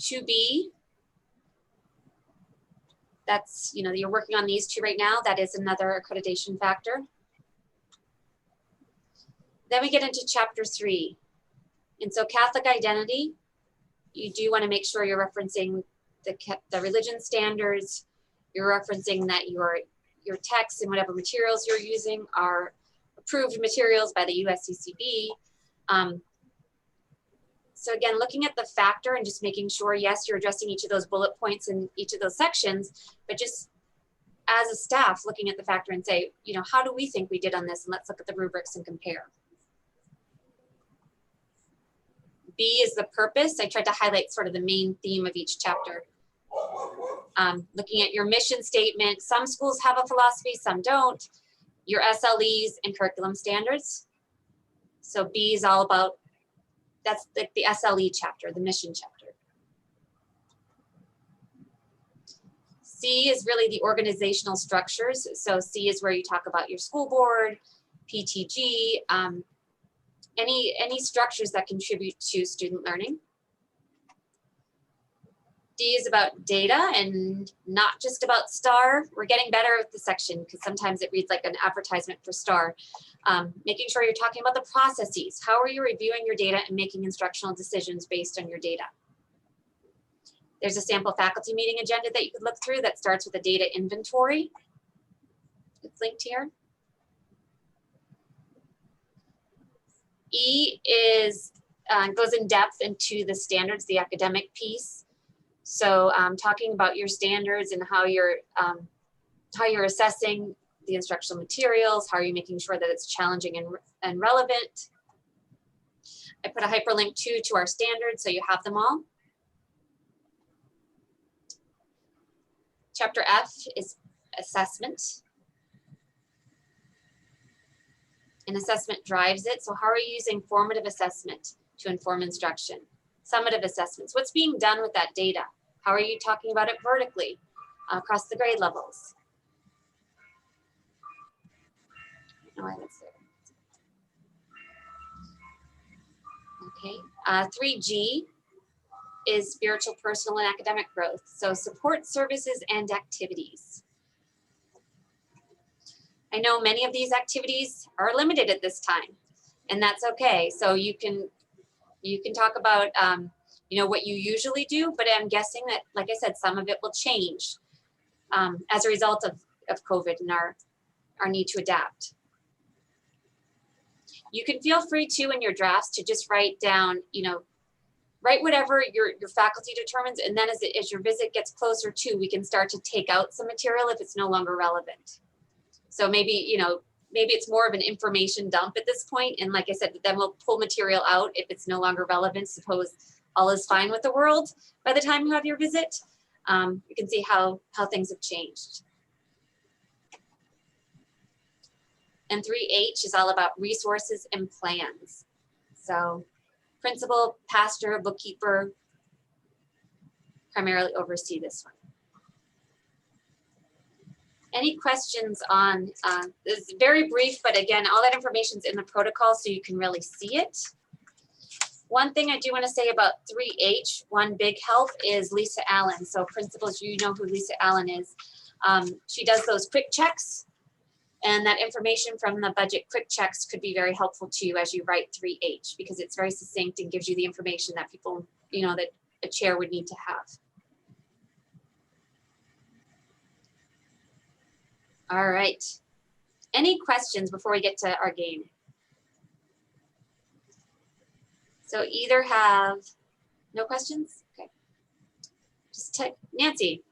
To be, that's, you're working on these two right now. That is another accreditation factor. Then we get into chapter 3. And so Catholic identity, you do want to make sure you're referencing the religion standards. You're referencing that your texts and whatever materials you're using are approved materials by the USCCB. So again, looking at the factor and just making sure, yes, you're addressing each of those bullet points in each of those sections, but just as a staff looking at the factor and say, how do we think we did on this? And let's look at the rubrics and compare. B is the purpose. I tried to highlight sort of the main theme of each chapter. Looking at your mission statement. Some schools have a philosophy, some don't. Your SLEs and curriculum standards. So B is all about, that's the SLE chapter, the mission chapter. C is really the organizational structures. So C is where you talk about your school board, PTG, any structures that contribute to student learning. D is about data and not just about STAR. We're getting better with the section because sometimes it reads like an advertisement for STAR. Making sure you're talking about the processes. How are you reviewing your data and making instructional decisions based on your data? There's a sample faculty meeting agenda that you could look through that starts with a data inventory. It's linked here. E is goes in depth into the standards, the academic piece. So talking about your standards and how you're assessing the instructional materials, how are you making sure that it's challenging and relevant. I put a hyperlink too to our standards so you have them all. Chapter F is assessment. And assessment drives it. So how are you using formative assessment to inform instruction? Summative assessments, what's being done with that data? How are you talking about it vertically across the grade levels? Okay, 3G is spiritual, personal, and academic growth. So support services and activities. I know many of these activities are limited at this time, and that's okay. So you can talk about what you usually do, but I'm guessing that, like I said, some of it will change as a result of COVID and our need to adapt. You can feel free to in your drafts to just write down, write whatever your faculty determines, and then as your visit gets closer to, we can start to take out some material if it's no longer relevant. So maybe, maybe it's more of an information dump at this point. And like I said, then we'll pull material out if it's no longer relevant. Suppose all is fine with the world by the time you have your visit. You can see how things have changed. And 3H is all about resources and plans. So principal, pastor, bookkeeper primarily oversee this one. Any questions on, this is very brief, but again, all that information is in the protocol so you can really see it. One thing I do want to say about 3H, One Big Help, is Lisa Allen. So principals, you know who Lisa Allen is. She does those quick checks, and that information from the budget quick checks could be very helpful to you as you write 3H, because it's very succinct and gives you the information that people, you know, that a chair would need to have. All right. Any questions before we get to our game? So either have, no questions? Okay. Just type, Nancy.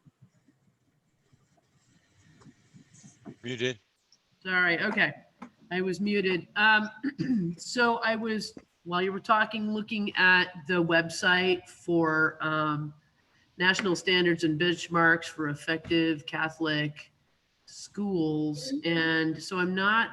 Muted. Sorry, okay. I was muted. So I was, while you were talking, looking at the website for national standards and benchmarks for effective Catholic schools. And so I'm not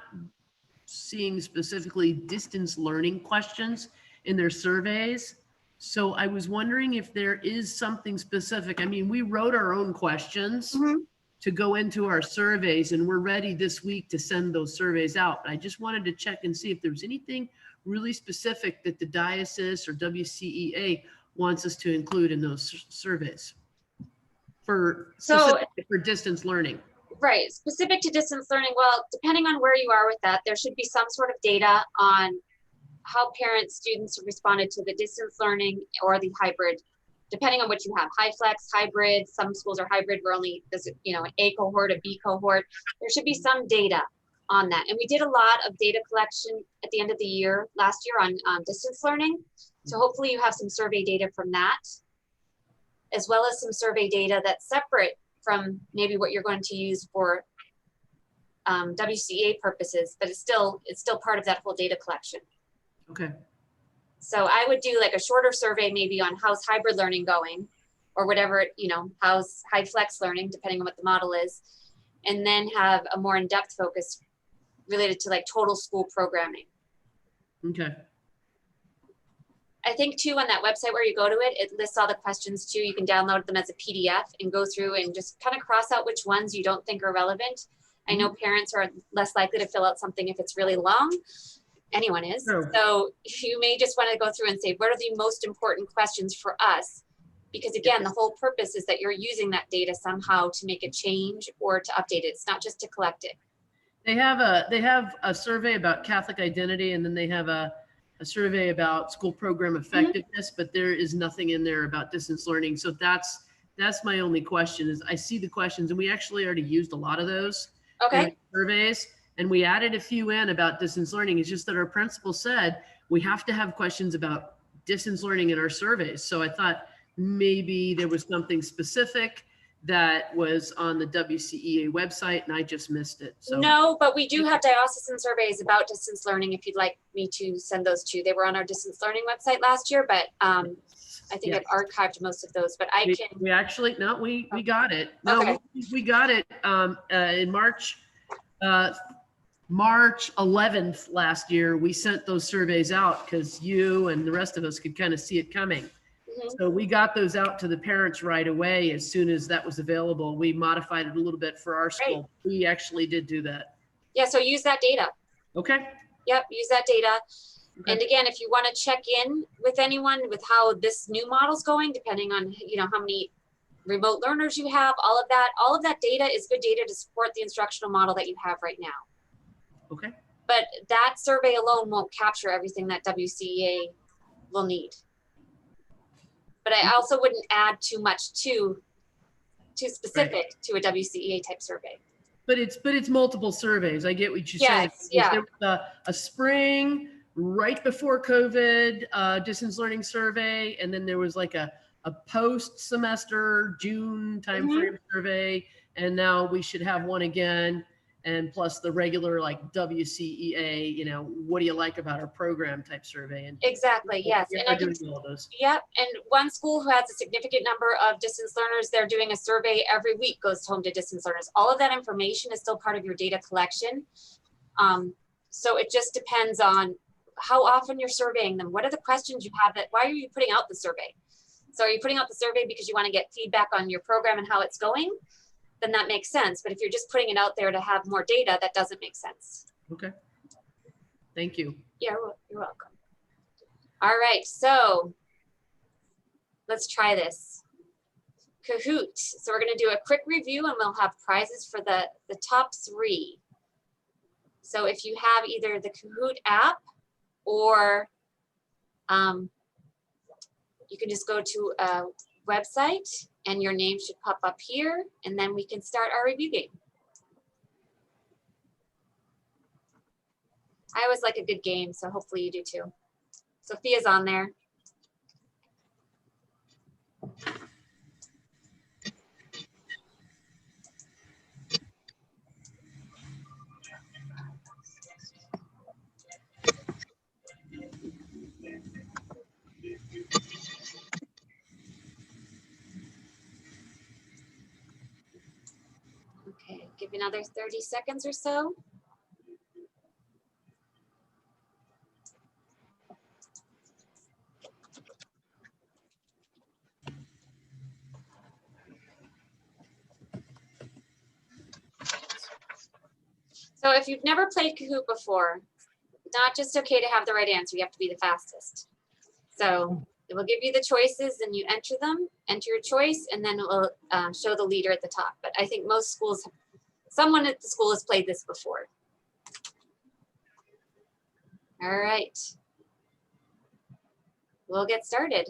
seeing specifically distance learning questions in their surveys. So I was wondering if there is something specific. I mean, we wrote our own questions to go into our surveys, and we're ready this week to send those surveys out. I just wanted to check and see if there was anything really specific that the diocese or WCEA wants us to include in those surveys for distance learning. Right, specific to distance learning. Well, depending on where you are with that, there should be some sort of data on how parents, students responded to the distance learning or the hybrid, depending on what you have. High flex, hybrid, some schools are hybrid, we're only, you know, an A cohort, a B cohort. There should be some data on that. And we did a lot of data collection at the end of the year, last year on distance learning. So hopefully you have some survey data from that, as well as some survey data that's separate from maybe what you're going to use for WCEA purposes, but it's still part of that whole data collection. Okay. So I would do like a shorter survey maybe on how's hybrid learning going, or whatever, you know, how's high flex learning, depending on what the model is, and then have a more in-depth focus related to like total school programming. Okay. I think too, on that website where you go to it, it lists all the questions too. You can download them as a PDF and go through and just kind of cross out which ones you don't think are relevant. I know parents are less likely to fill out something if it's really long. Anyone is. Sure. So you may just want to go through and say, what are the most important questions for us? Because again, the whole purpose is that you're using that data somehow to make a change or to update it. It's not just to collect it. They have a survey about Catholic identity, and then they have a survey about school program effectiveness, but there is nothing in there about distance learning. So that's my only question. Is I see the questions, and we actually already used a lot of those in surveys, and we added a few in about distance learning. It's just that our principal said we have to have questions about distance learning in our surveys. So I thought maybe there was something specific that was on the WCEA website and I just missed it. So no, but we do have diocesan surveys about distance learning if you'd like me to send those to you. They were on our distance learning website last year, but I think I've archived most of those, but we actually, no, we got it. No, okay. we got it in March 11th last year. We sent those surveys out because you and the rest of us could kind of see it coming. So we got those out to the parents right away as soon as that was available. We modified it a little bit for our school. We actually did do that. Yeah, so use that data. Okay. Yep, use that data. Okay. And again, if you want to check in with anyone with how this new model's going, depending on, you know, how many remote learners you have, all of that data is good data to support the instructional model that you have right now. Okay. But that survey alone won't capture everything that WCEA will need. But I also wouldn't add too much too specific to a WCEA type survey. But it's multiple surveys. I get what you said. Yeah. There was a spring right before COVID distance learning survey, and then there was like a post semester June timeframe survey, and now we should have one again. And plus the regular like WCEA, you know, what do you like about our program type survey? And exactly, yes. And I can, all those. Yep. And one school who has a significant number of distance learners, they're doing a survey every week, goes home to distance learners. All of that information is still part of your data collection. So it just depends on how often you're surveying them. What are the questions you have that, why are you putting out the survey? So are you putting out the survey because you want to get feedback on your program and how it's going? Then that makes sense. But if you're just putting it out there to have more data, that doesn't make sense. Okay. Thank you. Yeah, you're welcome. All right, so let's try this. Kahoot. So we're gonna do a quick review and we'll have prizes for the top 3. So if you have either the Kahoot app or you can just go to a website and your name should pop up here and then we can start our review game. I always like a good game, so hopefully you do too. Sophia's on there. Okay, give you another 30 seconds or so. So if you've never played Kahoot before, not just okay to have the right answer, you have to be the fastest. So it will give you the choices and you enter them, enter your choice, and then it will show the leader at the top. But I think most schools, someone at the school has played this before. All right, we'll get started.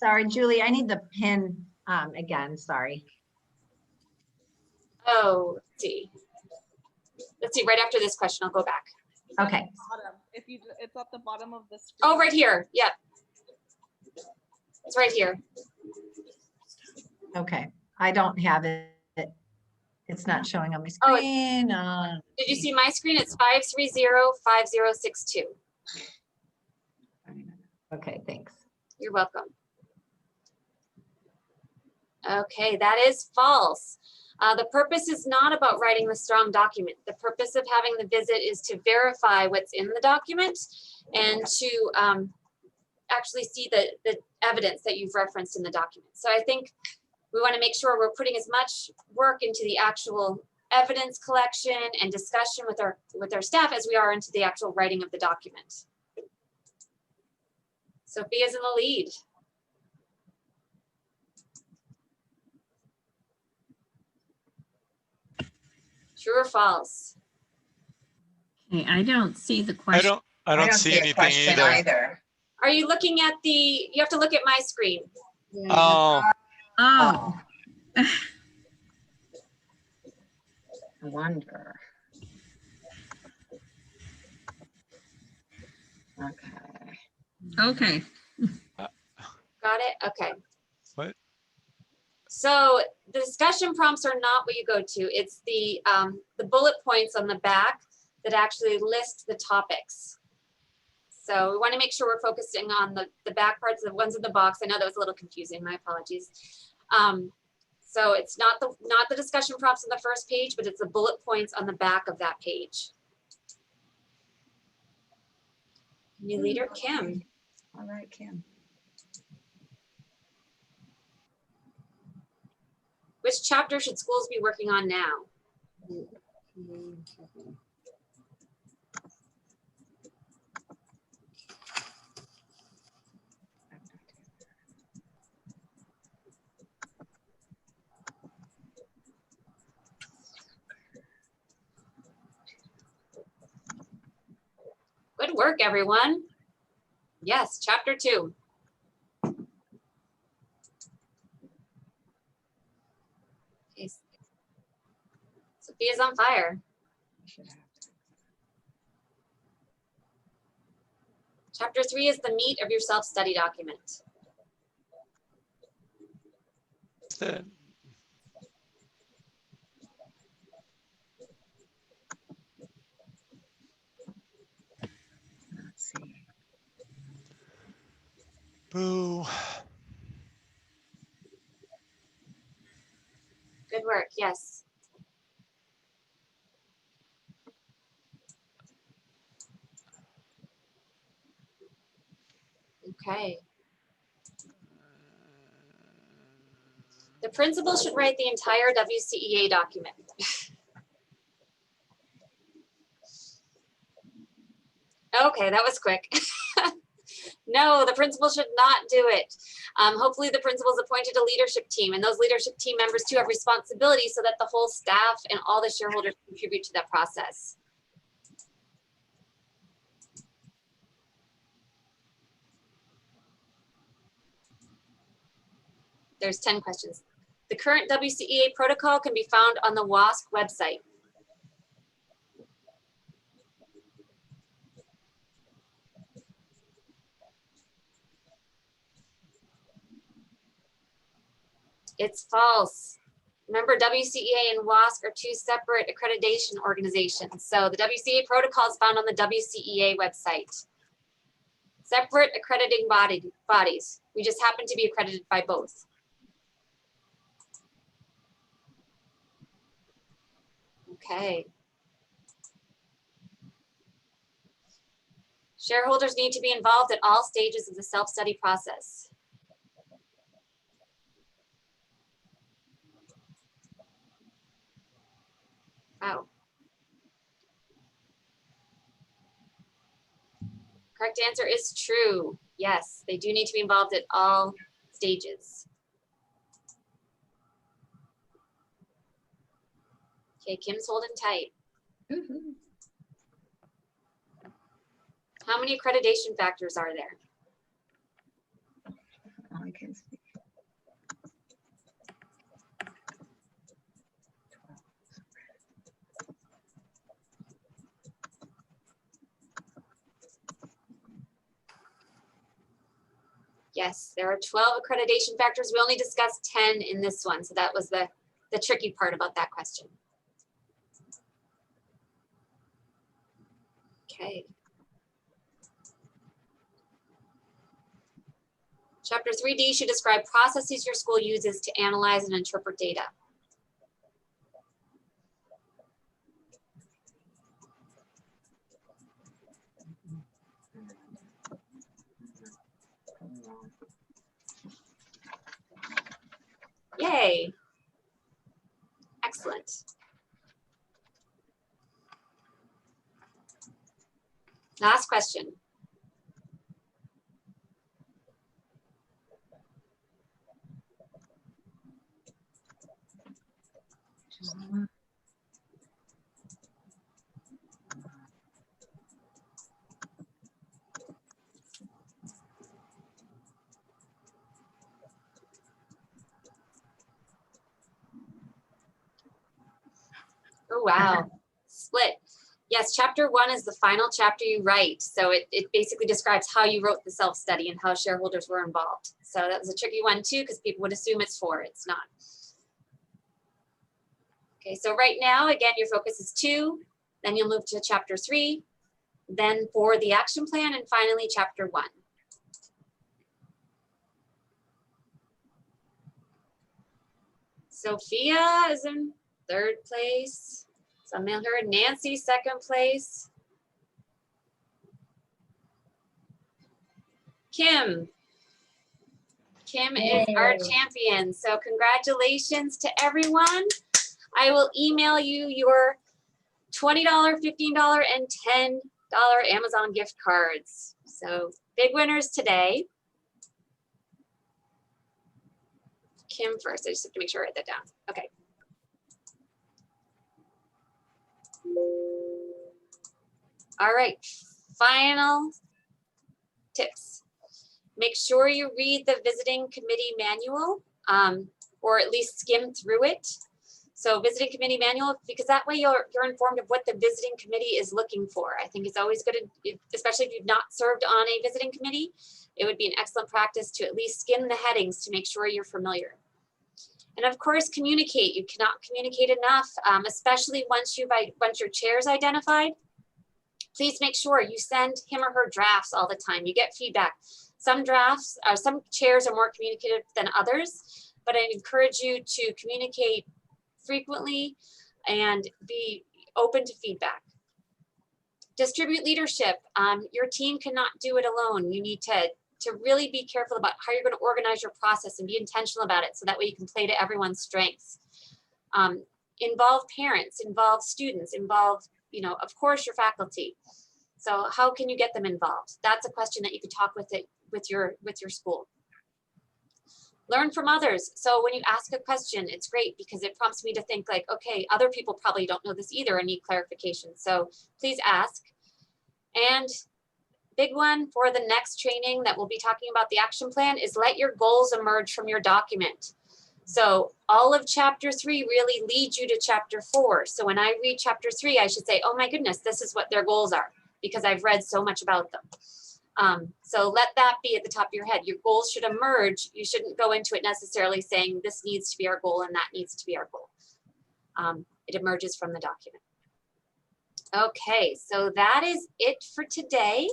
Sorry, Julie, I need the pin again, sorry. Oh, let's see, right after this question, I'll go back. Okay. If you, it's at the bottom of the screen. Oh, right here, yep. It's right here. Okay, I don't have it. It's not showing on my screen. Did you see my screen? It's 530-5062. Okay, thanks. You're welcome. Okay, that is false. The purpose is not about writing the strong document. The purpose of having the visit is to verify what's in the document and to actually see the evidence that you've referenced in the document. So I think we want to make sure we're putting as much work into the actual evidence collection and discussion with our staff as we are into the actual writing of the document. Sophia's in the lead. True or false? Okay, I don't see the question. I don't see anything either. Are you looking at you have to look at my screen. Oh. Oh. I wonder. Okay. Okay. Got it? Okay. What? So the discussion prompts are not what you go to. It's the bullet points on the back that actually list the topics. So we want to make sure we're focusing on the back parts, the ones in the box. I know that was a little confusing, my apologies. So it's not the discussion prompts on the first page, but it's the bullet points on the back of that page. New leader, Kim. All right, Kim. Which chapter should schools be working on now? Good work, everyone. Yes, chapter 2. Okay. Sophia's on fire. Chapter 3 is the meat of your self-study document. Let's see. Boo. Good work, yes. Okay. The principal should write the entire WCEA document. Okay, that was quick. No, the principal should not do it. Hopefully the principal's appointed a leadership team, and those leadership team members too have responsibility so that the whole staff and all the shareholders contribute to that process. There's 10 questions. The current WCEA protocol can be found on the WASC website. It's false. Remember, WCEA and WASC are two separate accreditation organizations. So the WCEA protocol is found on the WCEA website. Separate accrediting bodies. We just happen to be accredited by both. Okay. Shareholders need to be involved at all stages of the self-study process. Wow. Correct answer is true. Yes, they do need to be involved at all stages. Okay, Kim's holding tight. How many accreditation factors are there? I can see. Yes, there are 12 accreditation factors. We only discussed 10 in this one. So that was the tricky part about that question. Okay. Chapter 3D should describe processes your school uses to analyze and interpret data. Yay. Excellent. Last question. Oh, wow. Split. Yes, chapter 1 is the final chapter you write. So it basically describes how you wrote the self-study and how shareholders were involved. So that was a tricky one too, because people would assume it's 4. It's not. Okay, so right now, again, your focus is 2, then you'll move to chapter 3, then for the action plan, and finally chapter 1. Sophia is in 3rd place. So I'm in her. Nancy, 2nd place. Kim. Kim is our champion. So congratulations to everyone. I will email you your $20, $15, and $10 Amazon gift cards. So big winners today. Kim first. I just have to make sure I write that down. Okay. All right, final tips. Make sure you read the visiting committee manual, or at least skim through it. So visiting committee manual, because that way you're informed of what the visiting committee is looking for. I think it's always good, especially if you've not served on a visiting committee, it would be an excellent practice to at least skim the headings to make sure you're familiar. And of course, communicate. You cannot communicate enough, especially once your chair is identified. Please make sure you send him or her drafts all the time. You get feedback. Some chairs are more communicative than others, but I encourage you to communicate frequently and be open to feedback. Distribute leadership. Your team cannot do it alone. You need to to really be careful about how you're going to organize your process and be intentional about it so that way you can play to everyone's strengths. Involve parents, involve students, involve, you know, of course, your faculty. So how can you get them involved? That's a question that you could talk with your school. Learn from others. So when you ask a question, it's great because it prompts me to think like, okay, other people probably don't know this either and need clarification. So please ask. And big one for the next training that we'll be talking about the action plan is let your goals emerge from your document. So all of chapter 3 really leads you to chapter 4. So when I read chapter 3, I should say, oh my goodness, this is what their goals are because I've read so much about them. So let that be at the top of your head. Your goals should emerge. You shouldn't go into it necessarily saying this needs to be our goal and that needs to be our goal. It emerges from the document. Okay, so that is it for today.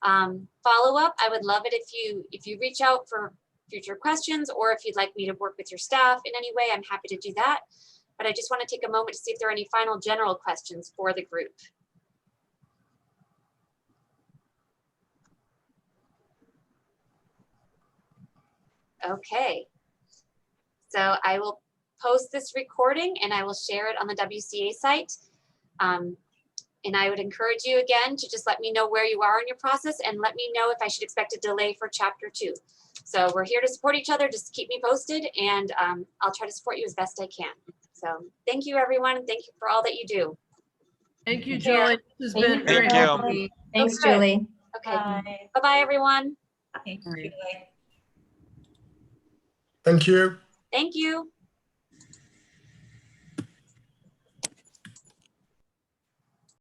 Follow up, I would love it if you reach out for future questions or if you'd like me to work with your staff in any way, I'm happy to do that. But I just want to take a moment to see if there are any final general questions for the group. Okay, so I will post this recording and I will share it on the WCEA site. And I would encourage you again to just let me know where you are in your process and let me know if I should expect a delay for chapter 2. So we're here to support each other. Just keep me posted and I'll try to support you as best I can. So thank you, everyone. And thank you for all that you do. Thank you, Julie. This has been Thank very you. helpful. Thanks, Oh, good. Julie. Okay. Bye-bye, everyone. Thank you, Julie. Thank you. Thank you.